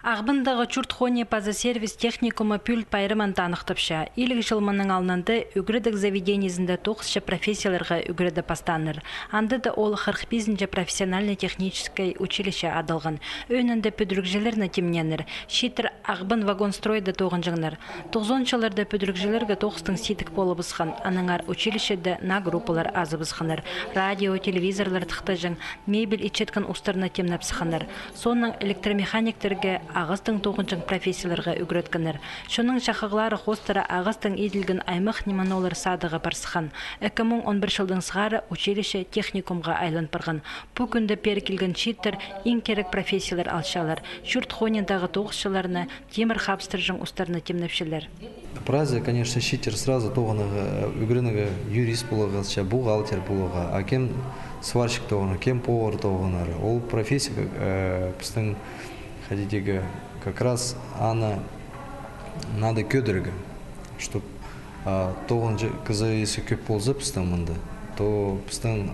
Ағбындағы Чуртхоне паза-сервис техникумы пүлт пайрыман танықтыпша. Илік жылмының алнанды үгірдік заведенезінде тоқысша профессияларға үгірді пастаныр. Анды да ол 45-нче профессионально-техническое училище адылған. Önünde püdürükçelerine темненір. Шитір ағбын вагонстройды тоғын жаңнар. 90-чыларда пüdürükçelerге тоқыстың ситік болы бысқан. Аныңар училищеде на группалар азы бысқаныр. Радио, телевизорлар тұқты жаң, мебель ичеткін ұстарына темнап сықаныр. Сонның электромеханиктерге ағыстың тоғынчың профессияларға үгіреткінір. Шының шақығылары қостыра ағыстың еділгін аймақ неманолар садыға барсыған. 2011 жылдың сығары училище техникумға айлан барған. Бұл күнді перекілген шиттір ең керек профессиялар алшалар. Чуртхонендағы тоғызшыларына темір хабстыржың ұстарына темнепшілер. Празе, конечно, шиттер сразу тоғынаға үгірінігі юрист болуға, бухгалтер болуға, а кем сварщик тоғыны, кем повар тоғынары. Ол профессия біздің ходитеге как раз она надо көдіргі, чтоб тоғын кызы есі көп болзы пістің мұнды, то пістің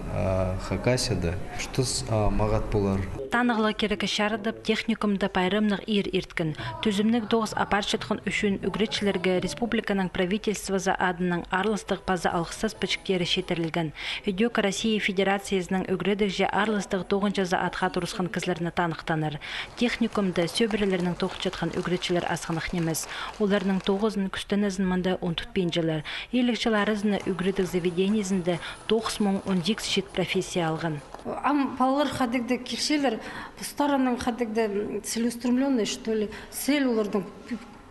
хакасияда штыз мағат болар. Танығылы керекі шарыдып, техникумда пайрымнық ирткін. Түзімнік доғыз апаршытқын үшін үгретшілерге республиканың правительствоза адының арлыстық паза алғысыз пічіктері шетірілген. Үдек Россия Федерациясының үгредік же арлыстық 9-за атқа тұрысқан кізлеріні танықтаныр. Техникумда сөбірелерінің тоқчатқан үгретшілер асқанық неміз. Оларының 9-ын күстінізін мұнда 10 жылар. Елікшіларызыны үгредік заведенезінде 9-10 шет профессия алған. Балалар қадегде келшелер, стараның қадегде целеустремленный, что ли, цель олардың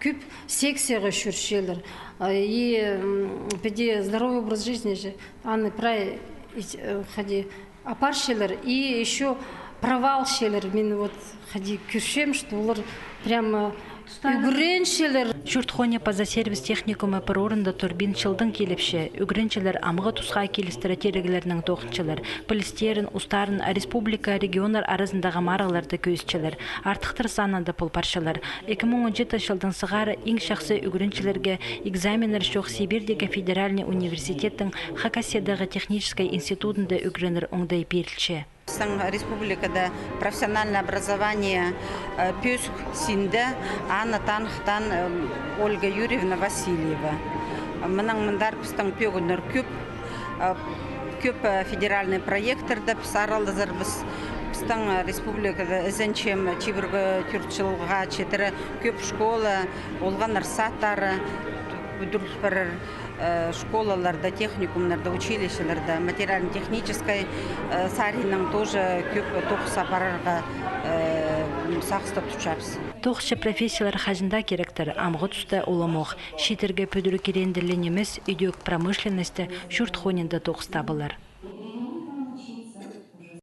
көп секцияға жүршелер. И беде здоровый образ жизни же, аны прай ходи апаршелер, и еще провалшелер. Мен вот ходи күршем, что олар прямо үгіреншелер. Чуртхоне паза-сервис техникумы бір орында турбин чылдың келіпші. Үгіреншелер амғы тұсқа келістірі терегілерінің тоқыншылар. Полистерін, ұстарын, республика, регионар арасындағы мараларды көзчілер. Артықтыр сананды пұлпаршылар. 2017 жылдың сығары ең шақсы үгіреншелерге экзаменер шоқ Сибирдегі федеральный университеттің Хакасиядағы технической институтында үгіренер оңдай берілші. Республикада профессиональное образование Пюск Синде, Анна Танхтан Ольга Юрьевна Васильева. Мынang мындар пістің пөгінір көп федеральный проекттарды пісаралдызыр пістің республикада ізінчем чибіргі түртшілға четірі көп школа, олған ырсаттары, бүдірспірір школаларда, техникумларда, училищелерда, материально-технической саринның тоже көп тоқыс апарарға сақстап тұчапсы. Тоқшы профессиялар хажында керектір, амғы тұста оламоқ. Шетерге пөдірі керенділі немес үйдек промышленности Чуртхоненде тоқыс табылар.